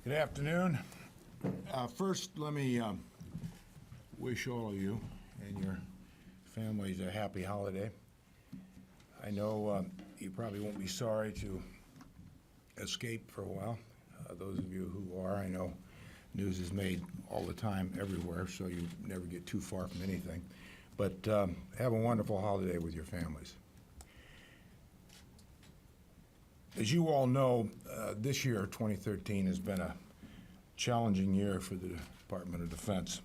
Good afternoon. First, let me wish all of you and your families a happy holiday. I know you probably won't be sorry to escape for a while. Those of you who are, I know news is made all the time everywhere, so you never get too far from anything. But have a wonderful holiday with your families. As you all know, this year, 2013, has been a challenging year for the Department of Defense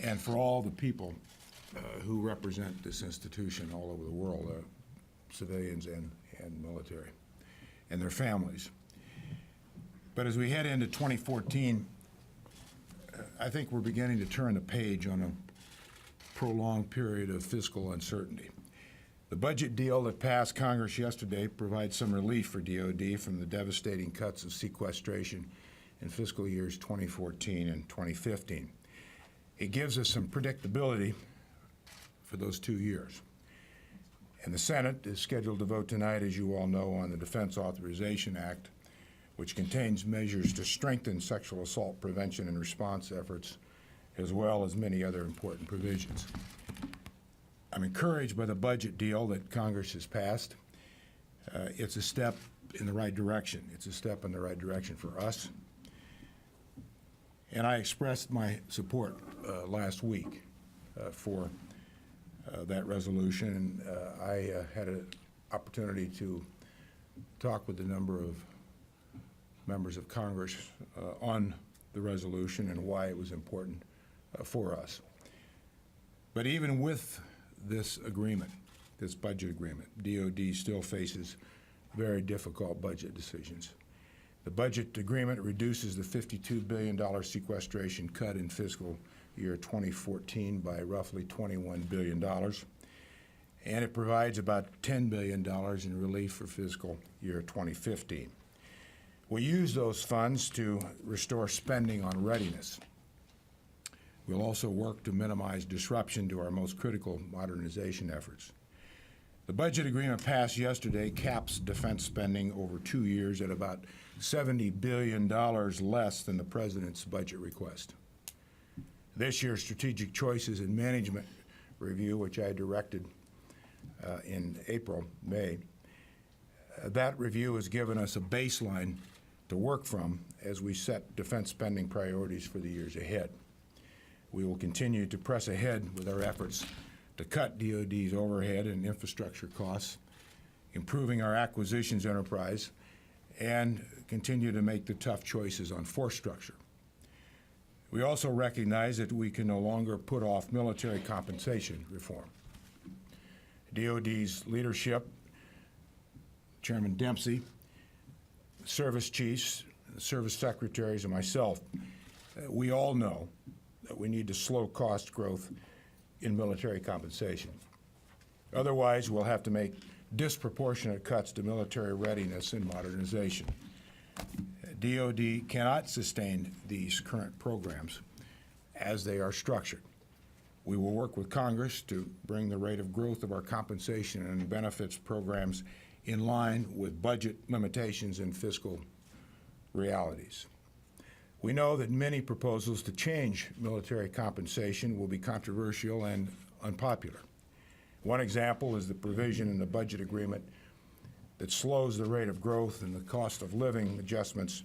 and for all the people who represent this institution all over the world, civilians and military, and their families. But as we head into 2014, I think we're beginning to turn the page on a prolonged period of fiscal uncertainty. The budget deal that passed Congress yesterday provides some relief for DoD from the devastating cuts of sequestration in fiscal years 2014 and 2015. It gives us some predictability for those 2 years. And the Senate is scheduled to vote tonight, as you all know, on the Defense Authorization Act, which contains measures to strengthen sexual assault prevention and response efforts, as well as many other important provisions. I'm encouraged by the budget deal that Congress has passed. It's a step in the right direction. It's a step in the right direction for us. And I expressed my support last week for that resolution. And I had an opportunity to talk with a number of members of Congress on the resolution and why it was important for us. But even with this agreement, this budget agreement, DoD still faces very difficult budget decisions. The budget agreement reduces the $52 billion sequestration cut in fiscal year 2014 by roughly $21 billion, and it provides about $10 billion in relief for fiscal year 2015. We use those funds to restore spending on readiness. We'll also work to minimize disruption to our most critical modernization efforts. The budget agreement passed yesterday caps defense spending over 2 years at about $70 billion less than the President's budget request. This year's Strategic Choices and Management Review, which I directed in May, that review has given us a baseline to work from as we set defense spending priorities for the years ahead. We will continue to press ahead with our efforts to cut DoD's overhead and infrastructure costs, improving our acquisitions enterprise, and continue to make the tough choices on force structure. We also recognize that we can no longer put off military compensation reform. DoD's leadership, Chairman Dempsey, service chiefs, service secretaries, and myself, we all know that we need to slow cost growth in military compensation. Otherwise, we'll have to make disproportionate cuts to military readiness and modernization. DoD cannot sustain these current programs as they are structured. We will work with Congress to bring the rate of growth of our compensation and benefits programs in line with budget limitations and fiscal realities. We know that many proposals to change military compensation will be controversial and unpopular. One example is the provision in the budget agreement that slows the rate of growth and the cost of living adjustments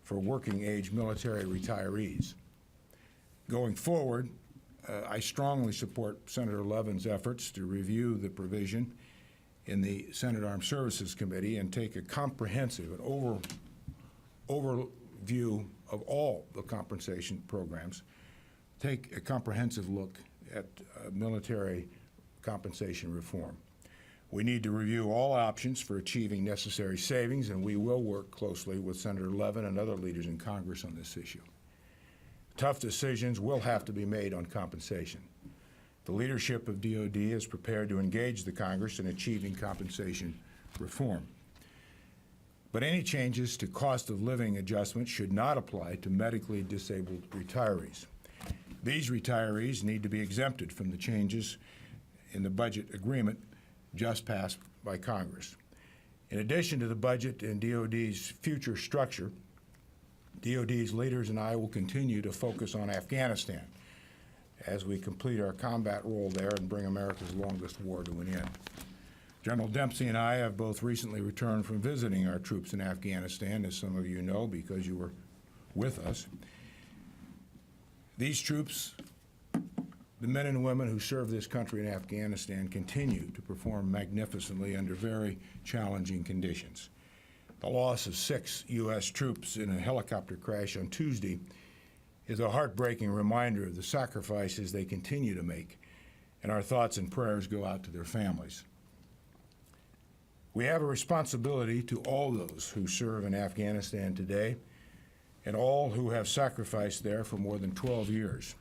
for working-age military retirees. Going forward, I strongly support Senator Levin's efforts to review the provision in the Senate Armed Services Committee and take a comprehensive and overview of all the compensation programs, take a comprehensive look at military compensation reform. We need to review all options for achieving necessary savings, and we will work closely with Senator Levin and other leaders in Congress on this issue. Tough decisions will have to be made on compensation. The leadership of DoD is prepared to engage the Congress in achieving compensation reform. But any changes to cost of living adjustments should not apply to medically disabled retirees. These retirees need to be exempted from the changes in the budget agreement just passed by Congress. In addition to the budget and DoD's future structure, DoD's leaders and I will continue to focus on Afghanistan as we complete our combat role there and bring America's longest war to an end. General Dempsey and I have both recently returned from visiting our troops in Afghanistan, as some of you know because you were with us. These troops, the men and women who serve this country in Afghanistan, continue to perform magnificently under very challenging conditions. The loss of 6 U.S. troops in a helicopter crash on Tuesday is a heartbreaking reminder of the sacrifices they continue to make, and our thoughts and prayers go out to their families. We have a responsibility to all those who serve in Afghanistan today and all who have sacrificed there for more than 12 years,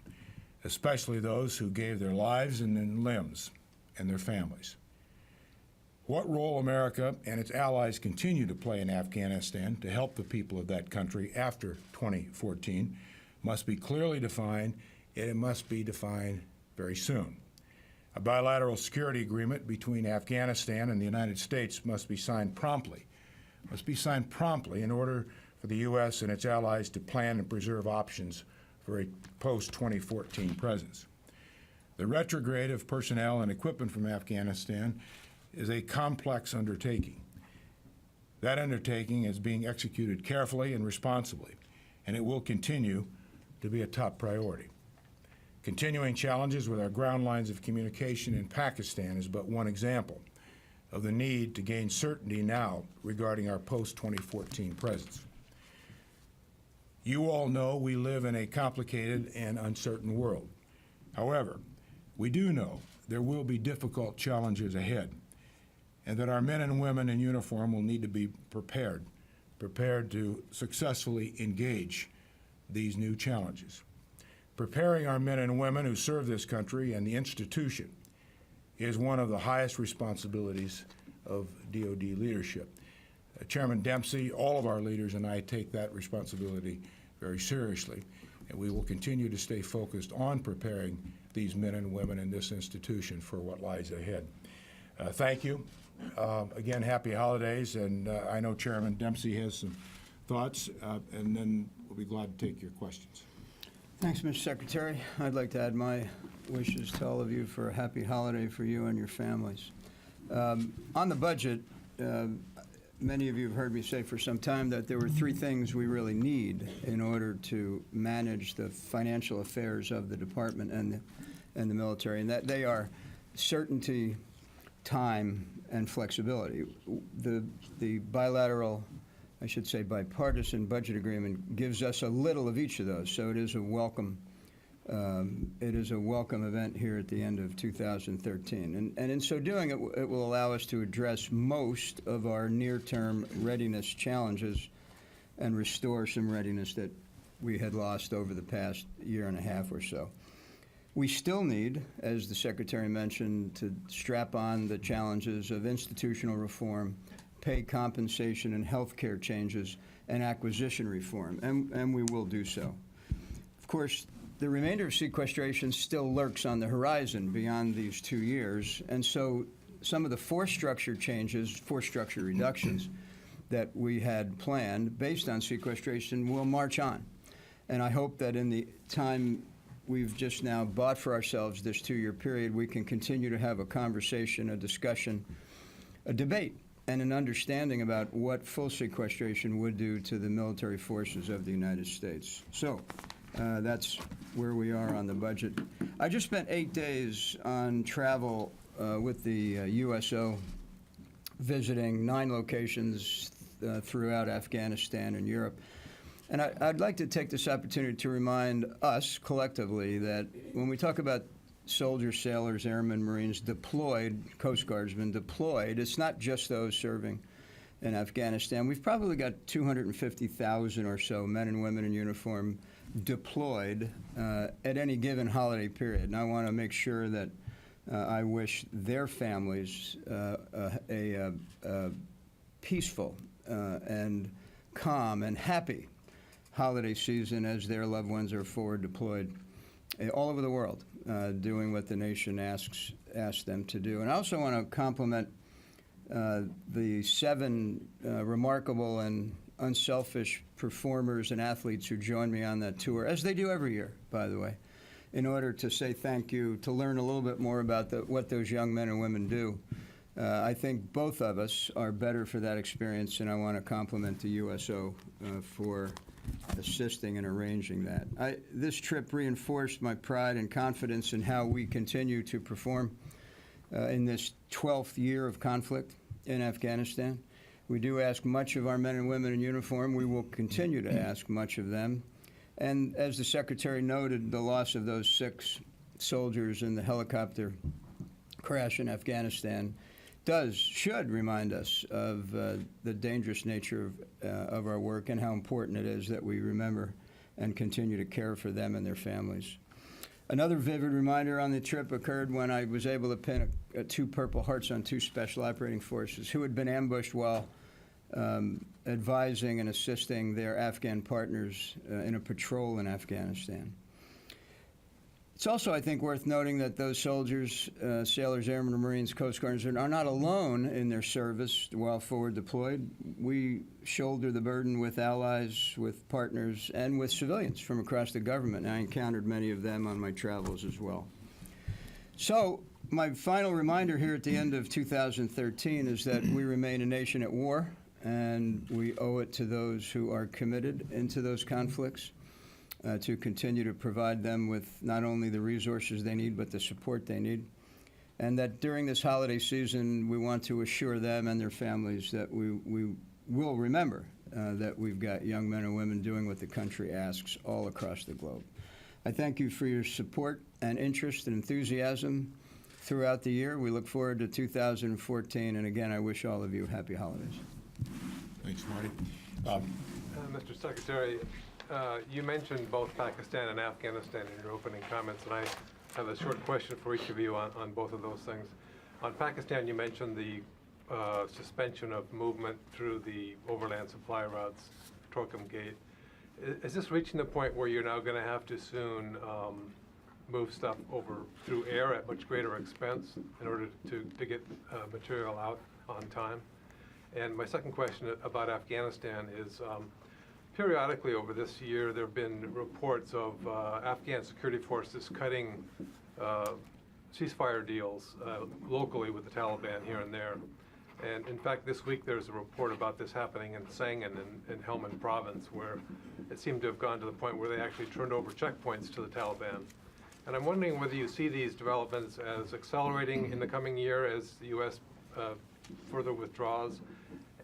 especially those who gave their lives and their limbs and their families. What role America and its allies continue to play in Afghanistan to help the people of that country after 2014 must be clearly defined, and it must be defined very soon. A bilateral security agreement between Afghanistan and the United States must be signed promptly in order for the U.S. and its allies to plan and preserve options for a post-2014 presence. The retrograde of personnel and equipment from Afghanistan is a complex undertaking. That undertaking is being executed carefully and responsibly, and it will continue to be a top priority. Continuing challenges with our ground lines of communication in Pakistan is but one example of the need to gain certainty now regarding our post-2014 presence. You all know we live in a complicated and uncertain world. However, we do know there will be difficult challenges ahead, and that our men and women in uniform will need to be prepared to successfully engage these new challenges. Preparing our men and women who serve this country and the institution is one of the highest responsibilities of DoD leadership. Chairman Dempsey, all of our leaders, and I take that responsibility very seriously, and we will continue to stay focused on preparing these men and women in this institution for what lies ahead. Thank you. Again, happy holidays, and I know Chairman Dempsey has some thoughts, and then we'll be glad to take your questions. Thanks, Mr. Secretary. I'd like to add my wishes to all of you for a happy holiday for you and your families. On the budget, many of you have heard me say for some time that there were 3 things we really need in order to manage the financial affairs of the department and the military, and that they are certainty, time, and flexibility. The bilateral, I should say bipartisan budget agreement gives us a little of each of those, so it is a welcome event here at the end of 2013. And in so doing, it will allow us to address most of our near-term readiness challenges and restore some readiness that we had lost over the past year and a half or so. We still need, as the Secretary mentioned, to strap on the challenges of institutional reform, pay compensation and health care changes, and acquisition reform, and we will do so. Of course, the remainder of sequestration still lurks on the horizon beyond these 2 years, and so some of the force structure reductions that we had planned based on sequestration will march on. And I hope that in the time we've just now bought for ourselves, this 2-year period, we can continue to have a conversation, a discussion, a debate, and an understanding about what full sequestration would do to the military forces of the United States. So that's where we are on the budget. I just spent 8 days on travel with the USO, visiting 9 locations throughout Afghanistan and Europe. And I'd like to take this opportunity to remind us collectively that when we talk about soldiers, sailors, airmen, Marines deployed, Coast Guardsmen deployed, it's not just those serving in Afghanistan. We've probably got 250,000 or so men and women in uniform deployed at any given holiday period. And I want to make sure that I wish their families a peaceful and calm and happy holiday season as their loved ones are forward deployed all over the world, doing what the nation asks them to do. And I also want to compliment the 7 remarkable and unselfish performers and athletes who joined me on that tour, as they do every year, by the way, in order to say thank you, to learn a little bit more about what those young men and women do. I think both of us are better for that experience, and I want to compliment the USO for assisting and arranging that. This trip reinforced my pride and confidence in how we continue to perform in this 12th year of conflict in Afghanistan. We do ask much of our men and women in uniform. We will continue to ask much of them. And as the Secretary noted, the loss of those 6 soldiers in the helicopter crash in Afghanistan should remind us of the dangerous nature of our work and how important it is that we remember and continue to care for them and their families. Another vivid reminder on the trip occurred when I was able to pin 2 Purple Hearts on 2 Special Operating Forces who had been ambushed while advising and assisting their Afghan partners in a patrol in Afghanistan. It's also, I think, worth noting that those soldiers, sailors, airmen, Marines, Coast Guards are not alone in their service while forward deployed. We shoulder the burden with allies, with partners, and with civilians from across the government. And I encountered many of them on my travels as well. So my final reminder here at the end of 2013 is that we remain a nation at war, and we owe it to those who are committed into those conflicts to continue to provide them with not only the resources they need, but the support they need. And that during this holiday season, we want to assure them and their families that we will remember that we've got young men and women doing what the country asks all across the globe. I thank you for your support and interest and enthusiasm throughout the year. We look forward to 2014, and again, I wish all of you happy holidays. Thanks, Marty. Mr. Secretary, you mentioned both Pakistan and Afghanistan in your opening comments, and I have a short question for each of you on both of those things. On Pakistan, you mentioned the suspension of movement through the overland supply routes, Torkham Gate. Is this reaching the point where you're now going to have to soon move stuff over through air at much greater expense in order to get material out on time? And my second question about Afghanistan is, periodically over this year, there have been reports of Afghan security forces cutting ceasefire deals locally with the Taliban here and there. And in fact, this week there's a report about this happening in Sangin in Helmand province, where it seemed to have gone to the point where they actually turned over checkpoints to the Taliban. And I'm wondering whether you see these developments as accelerating in the coming year as the U.S. Further withdraws.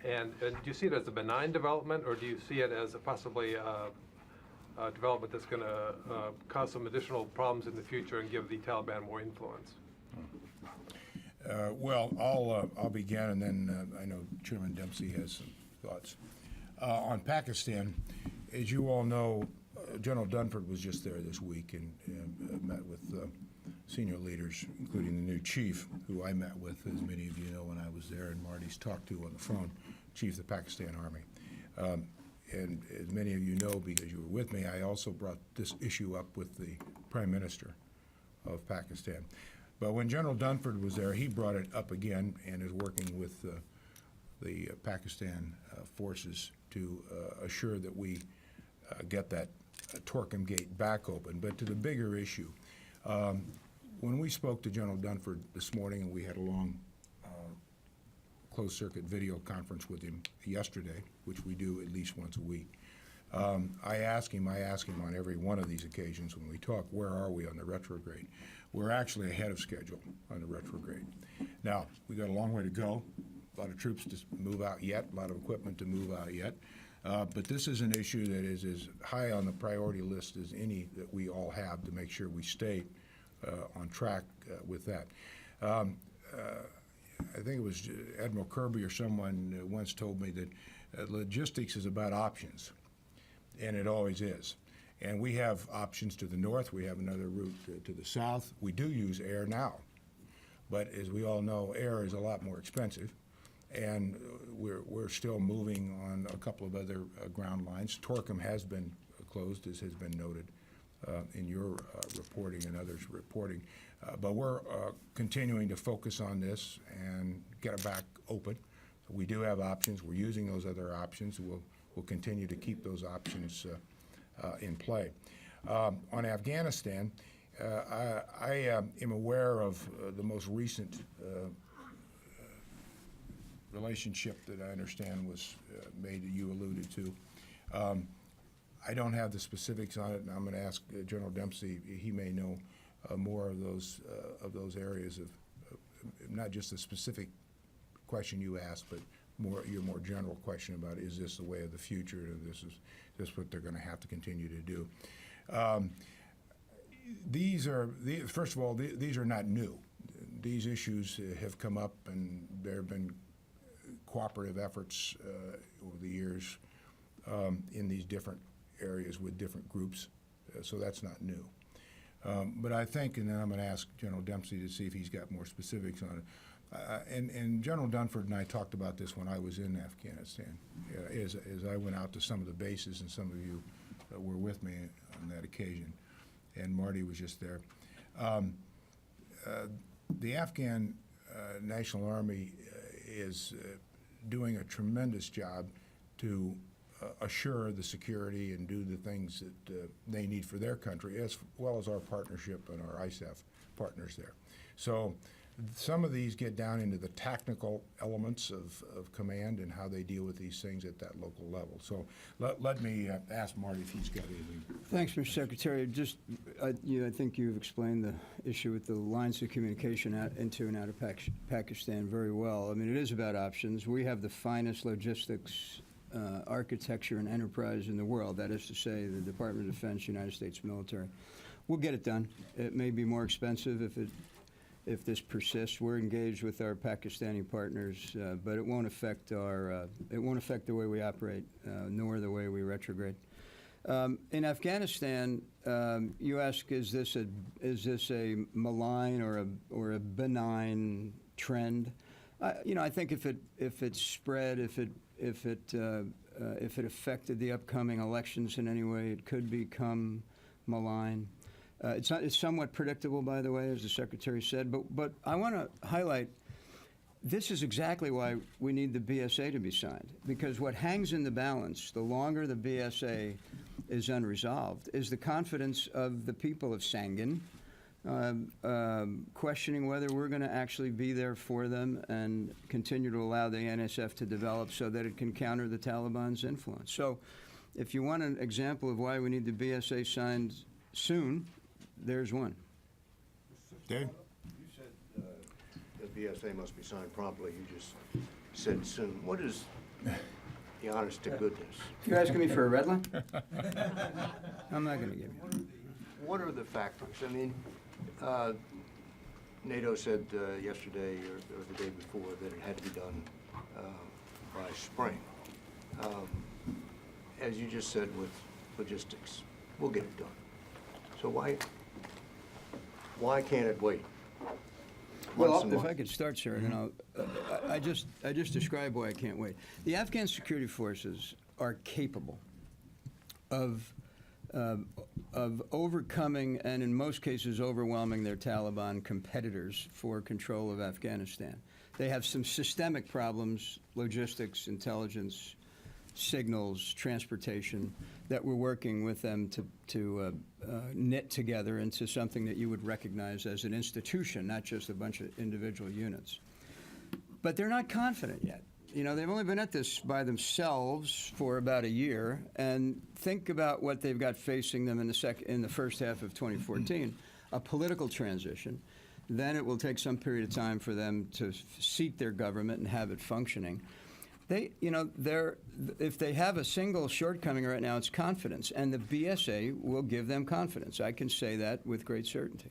And do you see it as a benign development, or do you see it as possibly a development that's going to cause some additional problems in the future and give the Taliban more influence? Well, I'll begin, and then I know Chairman Dempsey has some thoughts. On Pakistan, as you all know, General Dunford was just there this week and met with senior leaders, including the new chief, who I met with, as many of you know, when I was there, and Marty's talked to on the phone, Chief of the Pakistan Army. And as many of you know, because you were with me, I also brought this issue up with the Prime Minister of Pakistan. But when General Dunford was there, he brought it up again and is working with the Pakistan forces to assure that we get that Torkham Gate back open. But to the bigger issue, when we spoke to General Dunford this morning, and we had a long closed-circuit video conference with him yesterday, which we do at least once a week, I ask him on every one of these occasions when we talk, where are we on the retrograde? We're actually ahead of schedule on the retrograde. Now, we got a long way to go, a lot of troops to move out yet, a lot of equipment to move out yet. But this is an issue that is as high on the priority list as any that we all have to make sure we stay on track with that. I think it was Admiral Kirby or someone once told me that logistics is about options, and it always is. And we have options to the north. We have another route to the south. We do use air now, but as we all know, air is a lot more expensive. And we're still moving on a couple of other ground lines. Torkham has been closed, as has been noted in your reporting and others' reporting. But we're continuing to focus on this and get it back open. We do have options. We're using those other options. We'll continue to keep those options in play. On Afghanistan, I am aware of the most recent relationship that I understand was made that you alluded to. I don't have the specifics on it, and I'm going to ask General Dempsey. He may know more of those areas of not just the specific question you asked, but your more general question about is this the way of the future, and this is what they're going to have to continue to do. First of all, these are not new. These issues have come up, and there have been cooperative efforts over the years in these different areas with different groups, so that's not new. But I think, and then I'm going to ask General Dempsey to see if he's got more specifics on it. And General Dunford and I talked about this when I was in Afghanistan, as I went out to some of the bases, and some of you were with me on that occasion, and Marty was just there. The Afghan National Army is doing a tremendous job to assure the security and do the things that they need for their country, as well as our partnership and our ISAF partners there. So some of these get down into the technical elements of command and how they deal with these things at that local level. So let me ask Marty if he's got anything. Thanks, Mr. Secretary. Just, I think you've explained the issue with the lines of communication into and out of Pakistan very well. I mean, it is about options. We have the finest logistics architecture and enterprise in the world. That is to say, the Department of Defense, United States military. We'll get it done. It may be more expensive if this persists. We're engaged with our Pakistani partners, but it won't affect the way we operate, nor the way we retrograde. In Afghanistan, you ask, is this a malign or a benign trend? I think if it spread, if it affected the upcoming elections in any way, it could become malign. It's somewhat predictable, by the way, as the Secretary said, but I want to highlight this is exactly why we need the BSA to be signed, because what hangs in the balance, the longer the BSA is unresolved, is the confidence of the people of Sangin, questioning whether we're going to actually be there for them and continue to allow the NSF to develop so that it can counter the Taliban's influence. So if you want an example of why we need the BSA signed soon, there's one. Dave? You said the BSA must be signed promptly. You just said soon. What is the honest to goodness? You're asking me for a red line? I'm not going to give you. What are the factors? I mean, NATO said yesterday or the day before that it had to be done by spring. As you just said with logistics, we'll get it done. So why can't it wait? Well, if I could start, sir, then I just described why I can't wait. The Afghan security forces are capable of overcoming and in most cases overwhelming their Taliban competitors for control of Afghanistan. They have some systemic problems, logistics, intelligence, signals, transportation, that we're working with them to knit together into something that you would recognize as an institution, not just a bunch of individual units. But they're not confident yet. They've only been at this by themselves for about a year, and think about what they've got facing them in the first half of 2014, a political transition. Then it will take some period of time for them to seat their government and have it functioning. If they have a single shortcoming right now, it's confidence, and the BSA will give them confidence. I can say that with great certainty.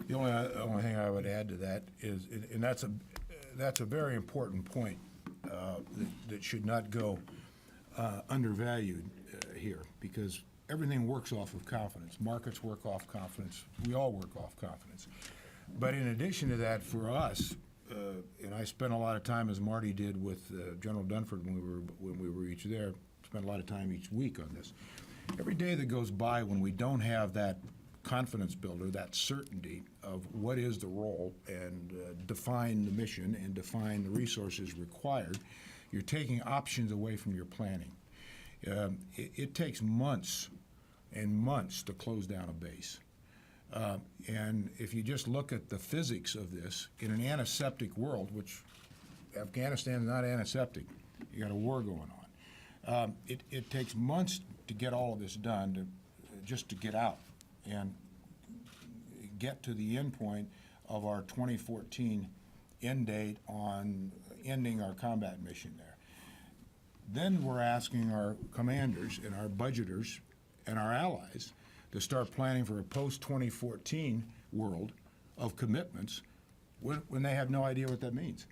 The only thing I would add to that is, and that's a very important point that should not go undervalued here, because everything works off of confidence. Markets work off confidence. We all work off confidence. But in addition to that, for us, and I spent a lot of time, as Marty did with General Dunford when we were each there, spent a lot of time each week on this. Every day that goes by when we don't have that confidence builder, that certainty of what is the role, and define the mission and define the resources required, you're taking options away from your planning. It takes months and months to close down a base. And if you just look at the physics of this, in an antiseptic world, which Afghanistan is not antiseptic, you got a war going on. It takes months to get all of this done, just to get out and get to the end point of our 2014 end date on ending our combat mission there. Then we're asking our commanders and our budgeters and our allies to start planning for a post-2014 world of commitments when they have no idea what that means.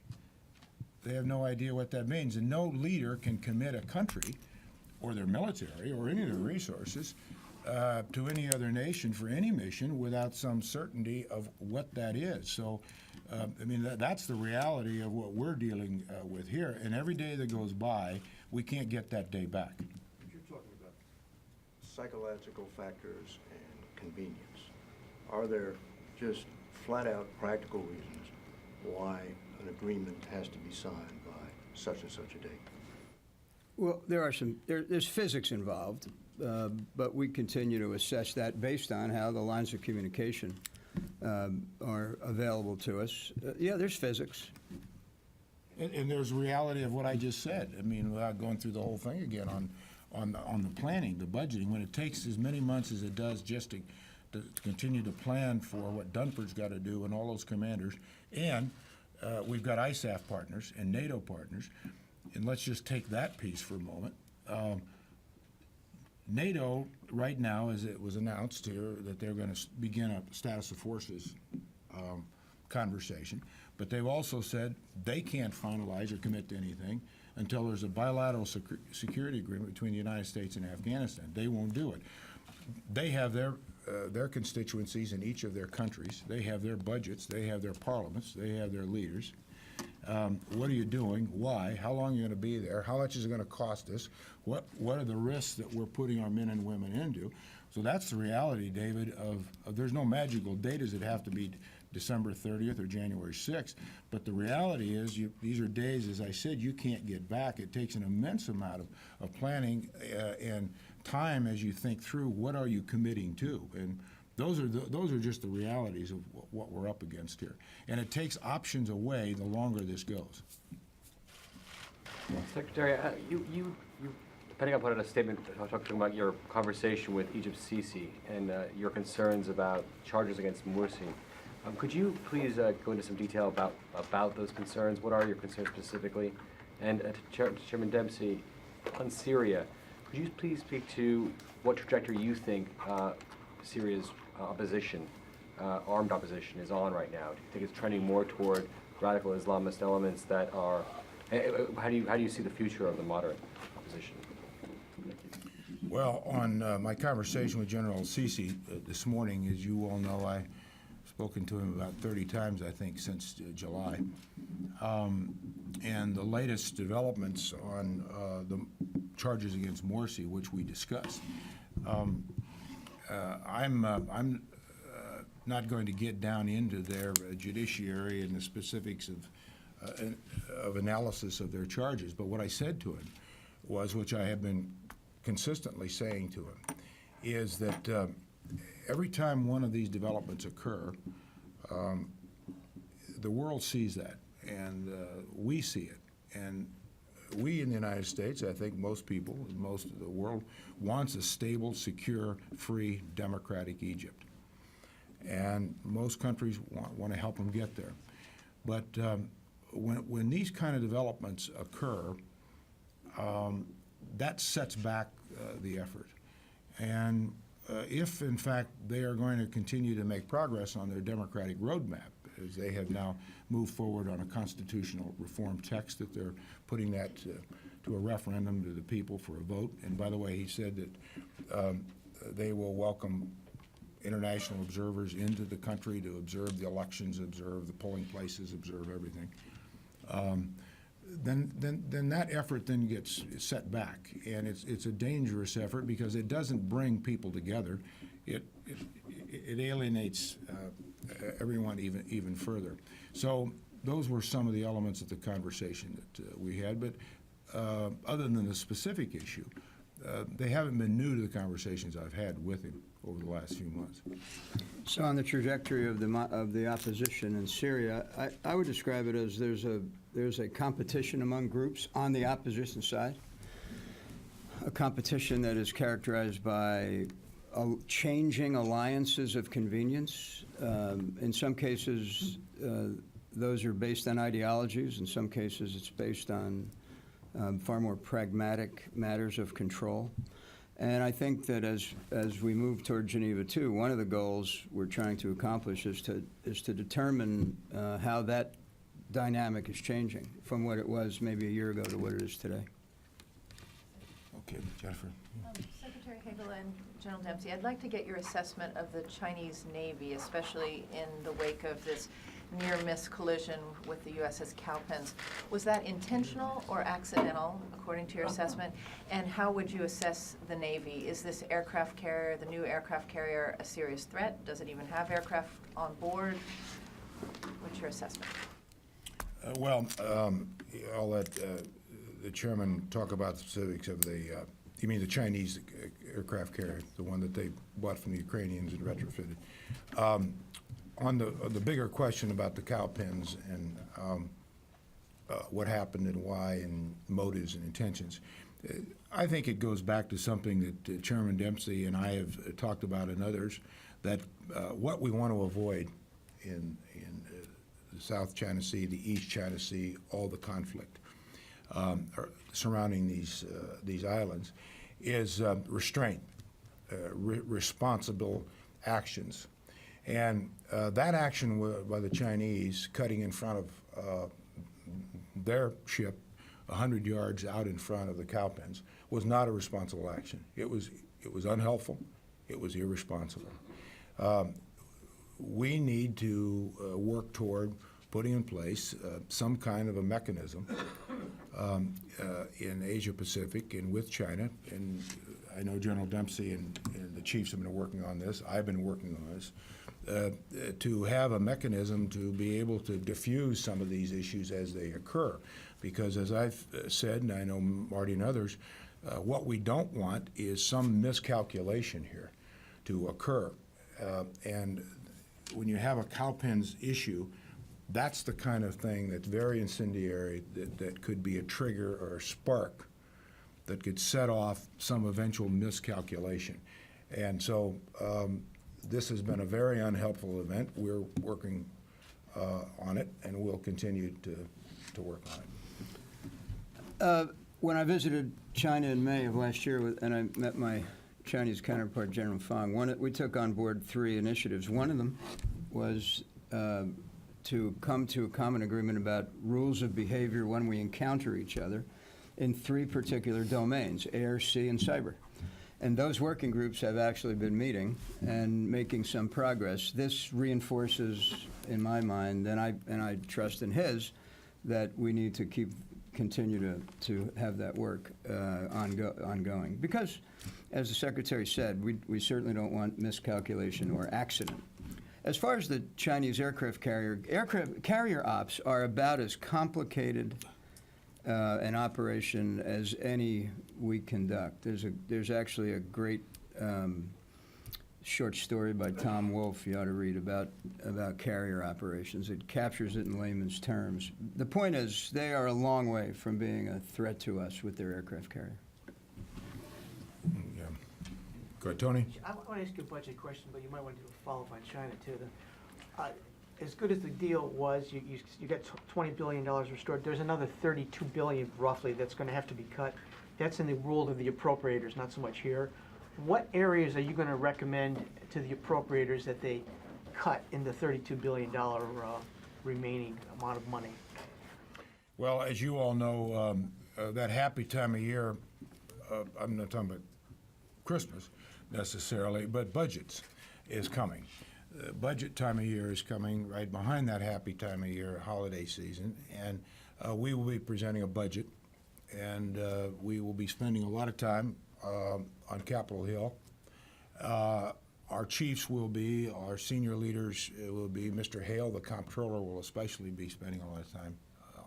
They have no idea what that means, and no leader can commit a country or their military or any of their resources to any other nation for any mission without some certainty of what that is. So, I mean, that's the reality of what we're dealing with here, and every day that goes by, we can't get that day back. But you're talking about psychological factors and convenience. Are there just flat-out practical reasons why an agreement has to be signed by such and such a date? Well, there's physics involved, but we continue to assess that based on how the lines of communication are available to us. Yeah, there's physics. And there's reality of what I just said. I mean, without going through the whole thing again on the planning, the budgeting, when it takes as many months as it does just to continue to plan for what Dunford's got to do and all those commanders, and we've got ISAF partners and NATO partners, and let's just take that piece for a moment. NATO, right now, as it was announced here, that they're going to begin a status of forces conversation, but they've also said they can't finalize or commit to anything until there's a bilateral security agreement between the United States and Afghanistan. They won't do it. They have their constituencies in each of their countries. They have their budgets. They have their parliaments. They have their leaders. What are you doing? Why? How long are you going to be there? How much is it going to cost us? What are the risks that we're putting our men and women into? So that's the reality, David, of there's no magical date. Does it have to be December 30th or January 6th? But the reality is these are days, as I said, you can't get back. It takes an immense amount of planning and time as you think through what are you committing to. And those are just the realities of what we're up against here. And it takes options away the longer this goes. Secretary, you Pentagon put out a statement talking about your conversation with Egypt's Sisi and your concerns about charges against Morsi. Could you please go into some detail about those concerns? What are your concerns specifically? And to Chairman Dempsey, on Syria, could you please speak to what trajectory you think Syria's opposition, armed opposition, is on right now? Do you think it's trending more toward radical Islamist elements that are? How do you see the future of the moderate opposition? Well, on my conversation with General Sisi this morning, as you all know, I've spoken to him about 30 times, I think, since July. And the latest developments on the charges against Morsi, which we discussed. I'm not going to get down into their judiciary and the specifics of analysis of their charges, but what I said to him was, which I have been consistently saying to him, is that every time one of these developments occur, the world sees that, and we see it. And we in the United States, I think most people, most of the world, wants a stable, secure, free, democratic Egypt. And most countries want to help them get there. But when these kind of developments occur, that sets back the effort. And if, in fact, they are going to continue to make progress on their democratic roadmap, as they have now moved forward on a constitutional reform text that they're putting that to a referendum to the people for a vote. And by the way, he said that they will welcome international observers into the country to observe the elections, observe the polling places, observe everything. Then that effort then gets set back, and it's a dangerous effort because it doesn't bring people together. it alienates everyone even further. So those were some of the elements of the conversation that we had. But other than the specific issue, they haven't been new to the conversations I've had with him over the last few months. So on the trajectory of the opposition in Syria, I would describe it as there's a competition among groups on the opposition side, a competition that is characterized by changing alliances of convenience. In some cases, those are based on ideologies. In some cases, it's based on far more pragmatic matters of control. And I think that as we move toward Geneva II, one of the goals we're trying to accomplish is to determine how that dynamic is changing from what it was maybe a year ago to what it is today. Okay, Jennifer. Secretary Hagel and General Dempsey, I'd like to get your assessment of the Chinese Navy, especially in the wake of this near-miss collision with the USS Cowpens. Was that intentional or accidental, according to your assessment? And how would you assess the Navy? Is this aircraft carrier, the new aircraft carrier, a serious threat? Does it even have aircraft on board? What's your assessment? I'll let the chairman talk about the specifics of the, you mean the Chinese aircraft carrier, the one that they bought from the Ukrainians and retrofitted. On the bigger question about the cowpens and what happened and why and motives and intentions, I think it goes back to something that Chairman Dempsey and I have talked about and others, that what we want to avoid in the South China Sea, the East China Sea, all the conflict surrounding these islands is restraint, responsible actions. And that action by the Chinese cutting in front of their ship 100 yards out in front of the cowpens was not a responsible action. It was unhelpful. It was irresponsible. We need to work toward putting in place some kind of a mechanism in Asia Pacific and with China. And I know General Dempsey and the chiefs have been working on this. I've been working on this. To have a mechanism to be able to diffuse some of these issues as they occur. Because as I've said, and I know Marty and others, what we don't want is some miscalculation here to occur. And when you have a cowpens issue, that's the kind of thing that's very incendiary that could be a trigger or a spark that could set off some eventual miscalculation. And so this has been a very unhelpful event. We're working on it, and we'll continue to work on it. When I visited China in May of last year, and I met my Chinese counterpart, General Fang, we took on board 3 initiatives. One of them was to come to a common agreement about rules of behavior when we encounter each other in 3 particular domains: air, sea, and cyber. And those working groups have actually been meeting and making some progress. This reinforces, in my mind, and I trust in his, that we need to continue to have that work ongoing. Because, as the Secretary said, we certainly don't want miscalculation or accident. As far as the Chinese aircraft carrier ops are about as complicated an operation as any we conduct. There's actually a great short story by Tom Wolfe you ought to read about carrier operations. It captures it in layman's terms. The point is, they are a long way from being a threat to us with their aircraft carrier. Yeah. Go ahead, Tony. I want to ask you a budget question, but you might want to do a follow-up on China, too. As good as the deal was, you got $20 billion restored. There's another $32 billion, roughly, that's going to have to be cut. That's in the rule of the appropriators, not so much here. What areas are you going to recommend to the appropriators that they cut in the $32 billion remaining amount of money? Well, as you all know, that happy time of year, I'm not talking about Christmas necessarily, but budgets is coming. Budget time of year is coming right behind that happy time of year, holiday season, and we will be presenting a budget, and we will be spending a lot of time on Capitol Hill Our chiefs will be, our senior leaders will be, Mr. Hale, the comptroller, will especially be spending a lot of time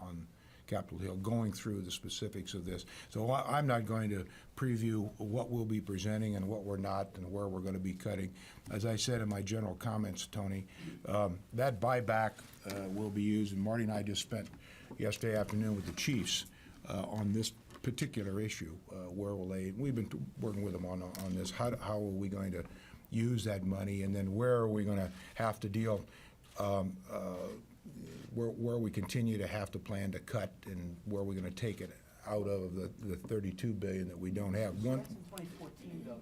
on Capitol Hill, going through the specifics of this. So I'm not going to preview what we'll be presenting and what we're not and where we're going to be cutting. As I said in my general comments, Tony, that buyback will be used, and Marty and I just spent yesterday afternoon with the chiefs on this particular issue. Where will they, we've been working with them on this, how are we going to use that money, and then where are we going to have to deal, where we continue to have to plan to cut, and where we're going to take it out of the $32 billion that we don't have. So that's in 2014, though.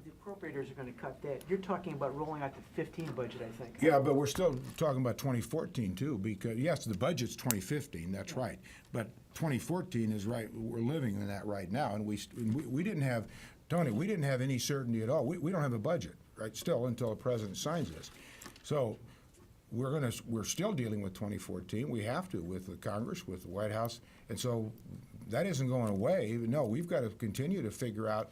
The appropriators are going to cut that. You're talking about rolling out the 15 budget, I think. Yeah, but we're still talking about 2014 too, because yes, the budget's 2015, that's right. But 2014 is right, we're living in that right now, and we didn't have, Tony, we didn't have any certainty at all. We don't have a budget, right, still, until the president signs this. So we're still dealing with 2014. We have to, with the Congress, with the White House, and so that isn't going away. No, we've got to continue to figure out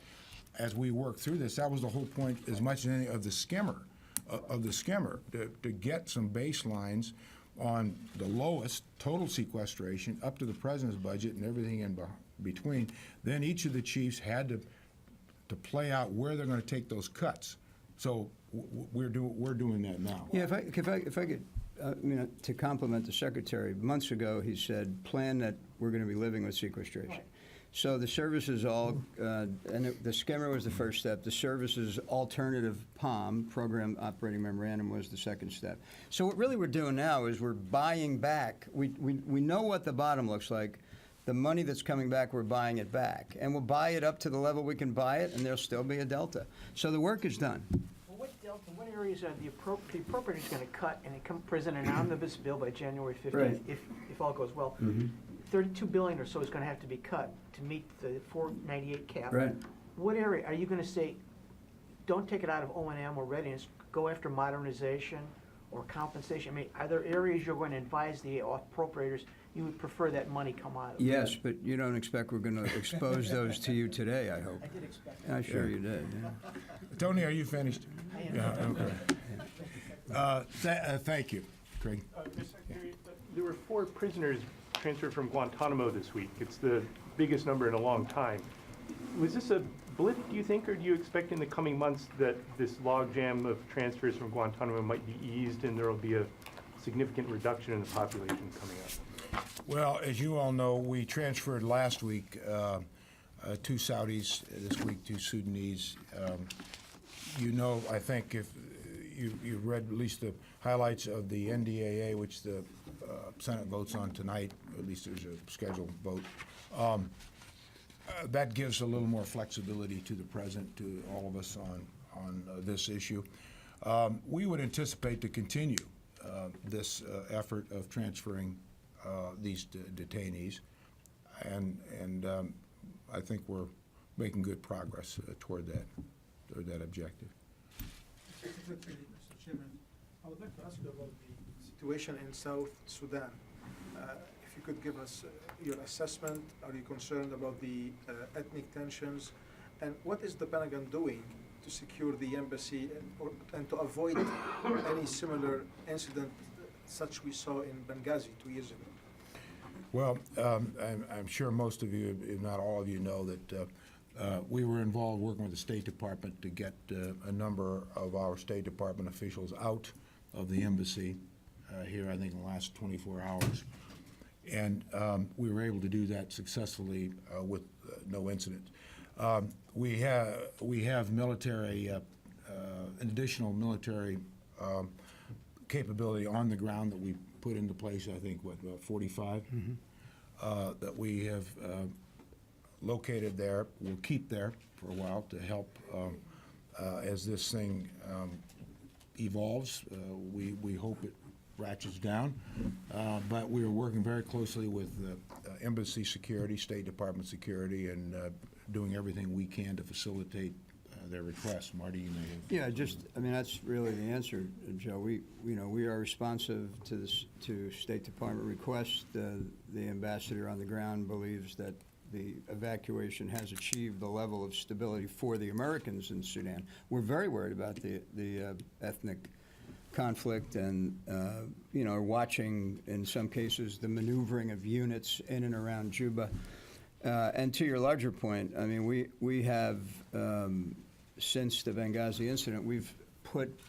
as we work through this. That was the whole point, as much as any of the skimmer, to get some baselines on the lowest total sequestration up to the president's budget and everything in between. Then each of the chiefs had to play out where they're going to take those cuts. So we're doing that now. Yeah, if I could, to compliment the secretary, months ago he said, plan that we're going to be living with sequestration. Right. So the services all, the skimmer was the first step. The services alternative POM, Program Operating Memorandum, was the second step. So what really we're doing now is we're buying back. We know what the bottom looks like. The money that's coming back, we're buying it back. And we'll buy it up to the level we can buy it, and there'll still be a delta. So the work is done. Well, what delta, what areas are the appropriators going to cut and it present an omnibus bill by January 15th, Right. if all goes well? $32 billion or so is going to have to be cut to meet the 498 cap. Right. What area are you going to say, don't take it out of O&M or readiness, go after modernization or compensation? I mean, are there areas you're going to advise the appropriators you would prefer that money come out of? Yes, but you don't expect we're going to expose those to you today, I hope. I did expect that. I'm sure you did, yeah. Tony, are you finished? I am. Yeah, okay. Thank you, Craig. Mr. Secretary, there were 4 prisoners transferred from Guantanamo this week. It's the biggest number in a long time. Was this a blip, do you think, or do you expect in the coming months that this logjam of transfers from Guantanamo might be eased and there will be a significant reduction in the population coming up? Well, as you all know, we transferred last week 2 Saudis, this week 2 Sudanese. You know, I think if you read at least the highlights of the NDAA, which the Senate votes on tonight, at least there's a scheduled vote, that gives a little more flexibility to the president, to all of us on this issue. We would anticipate to continue this effort of transferring these detainees, and I think we're making good progress toward that objective. Mr. Secretary, Mr. Chairman, I would like to ask you about the situation in South Sudan. If you could give us your assessment. Are you concerned about the ethnic tensions? And what is the Pentagon doing to secure the embassy and to avoid any similar incident such we saw in Benghazi 2 years ago? Well, I'm sure most of you, if not all of you, know that we were involved working with the State Department to get a number of our State Department officials out of the embassy here, I think, in the last 24 hours. And we were able to do that successfully with no incident. We have military, additional military capability on the ground that we put into place, I think, what, about 45? That we have located there, we'll keep there for a while to help as this thing evolves. We hope it ratchets down, but we are working very closely with embassy security, State Department security, and doing everything we can to facilitate their requests. Marty, you may have. Yeah, that's really the answer, Joe. We are responsive to State Department requests. The ambassador on the ground believes that the evacuation has achieved the level of stability for the Americans in Sudan. We're very worried about the ethnic conflict and, are watching, in some cases, the maneuvering of units in and around Juba. And to your larger point, I mean, we have, since the Benghazi incident, we've put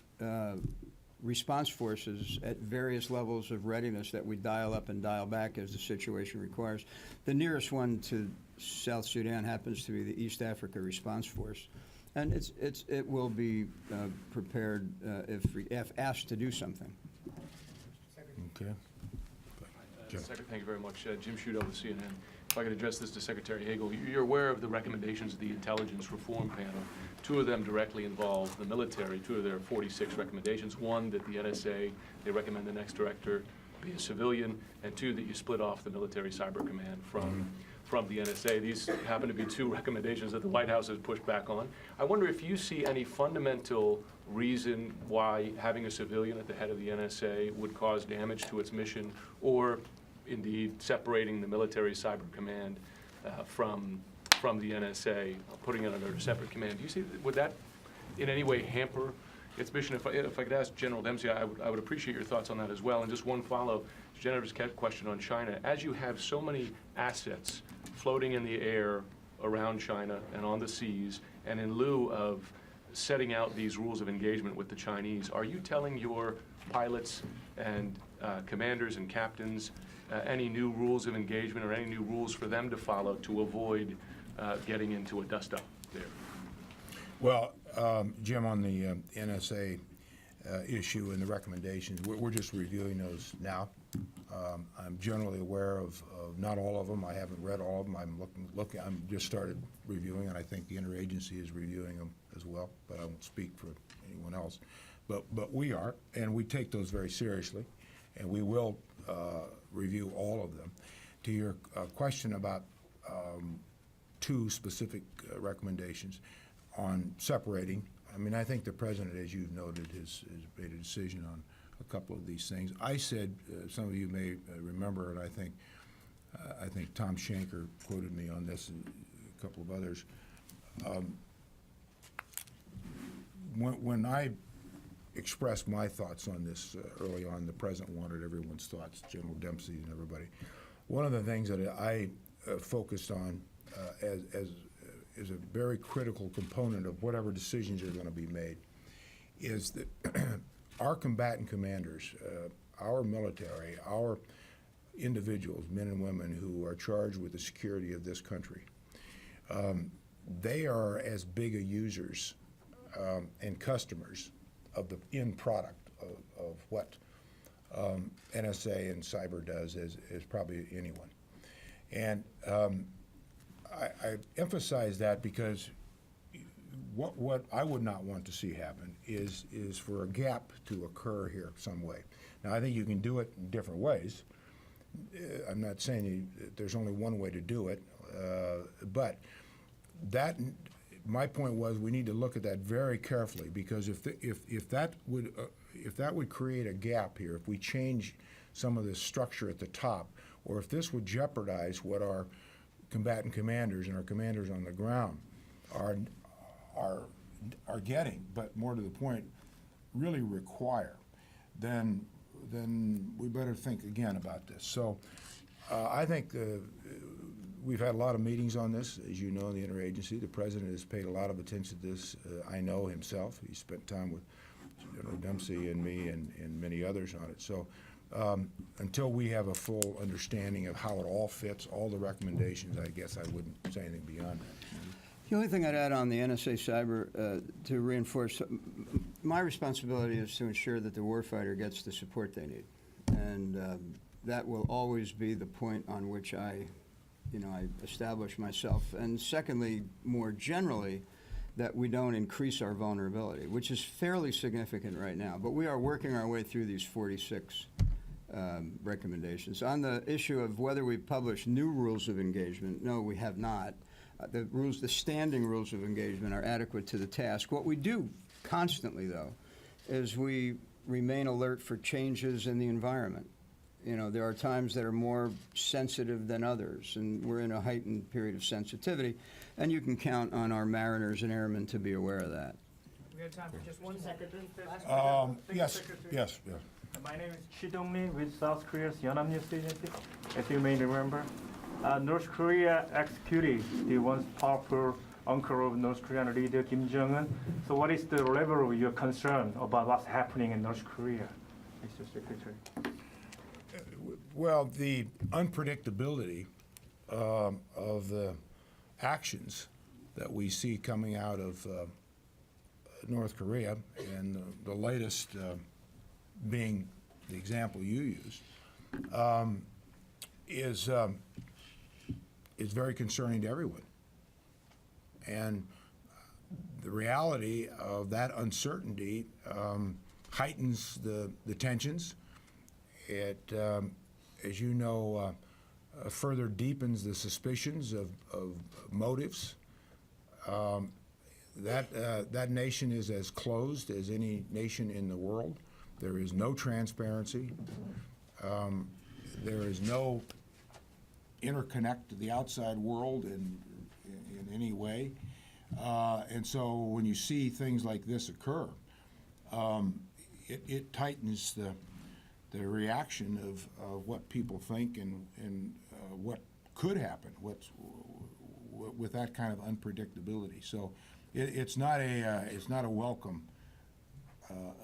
response forces at various levels of readiness that we dial up and dial back as the situation requires. The nearest one to South Sudan happens to be the East Africa Response Force, and it will be prepared if asked to do something. Okay. Jim. Thank you very much. Jim Shudo with CNN. If I could address this to Secretary Hagel, you're aware of the recommendations of the Intelligence Reform Panel. Two of them directly involve the military. Two of their 46 recommendations. One, that the NSA, they recommend the next director be a civilian, and two, that you split off the military cyber command from the NSA. These happen to be two recommendations that the White House has pushed back on. I wonder if you see any fundamental reason why having a civilian at the head of the NSA would cause damage to its mission, or indeed separating the military cyber command from the NSA, putting it under a separate command. Do you see, would that in any way hamper its mission? If I could ask General Dempsey, I would appreciate your thoughts on that as well. And just one follow, Jennifer's question on China. As you have so many assets floating in the air around China and on the seas, and in lieu of setting out these rules of engagement with the Chinese, are you telling your pilots and commanders and captains any new rules of engagement or any new rules for them to follow to avoid getting into a dust-up there? Well, Jim, on the NSA issue and the recommendations, we're just reviewing those now. I'm generally aware of not all of them. I haven't read all of them. I'm just started reviewing, and I think the interagency is reviewing them as well, but I won't speak for anyone else. But we are, and we take those very seriously, and we will review all of them. To your question about two specific recommendations on separating, I mean, I think the president, as you've noted, has made a decision on a couple of these things. I said, some of you may remember, and I think Tom Shanker quoted me on this, and a couple of others. When I expressed my thoughts on this early on, the president wanted everyone's thoughts, General Dempsey and everybody. One of the things that I focused on as a very critical component of whatever decisions are going to be made is that our combatant commanders, our military, our individuals, men and women who are charged with the security of this country, they are as big a users and customers of the end product of what NSA and cyber does as probably anyone. And I emphasize that because what I would not want to see happen is for a gap to occur here some way. Now, I think you can do it in different ways. I'm not saying there's only one way to do it, but my point was we need to look at that very carefully, because if that would create a gap here, if we change some of the structure at the top, or if this would jeopardize what our combatant commanders and our commanders on the ground are getting, but more to the point, really require, then we better think again about this. So I think we've had a lot of meetings on this, as you know, in the interagency. The president has paid a lot of attention to this. I know himself. He spent time with General Dempsey and me and many others on it. So until we have a full understanding of how it all fits, all the recommendations, I guess I wouldn't say anything beyond that. The only thing I'd add on the NSA cyber, to reinforce, my responsibility is to ensure that the warfighter gets the support they need. And that will always be the point on which I establish myself. And secondly, more generally, that we don't increase our vulnerability, which is fairly significant right now. But we are working our way through these 46 recommendations. On the issue of whether we've published new rules of engagement, no, we have not. The standing rules of engagement are adequate to the task. What we do constantly, though, is we remain alert for changes in the environment. there are times that are more sensitive than others, and we're in a heightened period of sensitivity, and you can count on our mariners and airmen to be aware of that. We have time for just one secretary. Yes, yes, yes. My name is Chi Dong-min with South Korea's Yonhap News Agency. As you may remember, North Korea executed the once powerful uncle of North Korean leader Kim Jong-un. So what is the level of your concern about what's happening in North Korea, Mr. Secretary? Well, the unpredictability of the actions that we see coming out of North Korea, and the latest being the example you used, is very concerning to everyone. And the reality of that uncertainty heightens the tensions. It, as you know, further deepens the suspicions of motives. That nation is as closed as any nation in the world. There is no transparency. There is no interconnect to the outside world in any way. And so when you see things like this occur, it tightens the reaction of what people think and what could happen with that kind of unpredictability. So it's not a welcome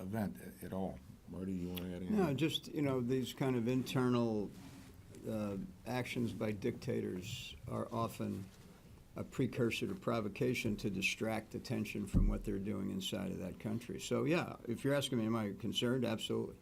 event at all. Marty, you want to add anything? No, just, these kind of internal actions by dictators are often a precursor to provocation to distract attention from what they're doing inside of that country. So, yeah, if you're asking me, am I concerned? Absolutely.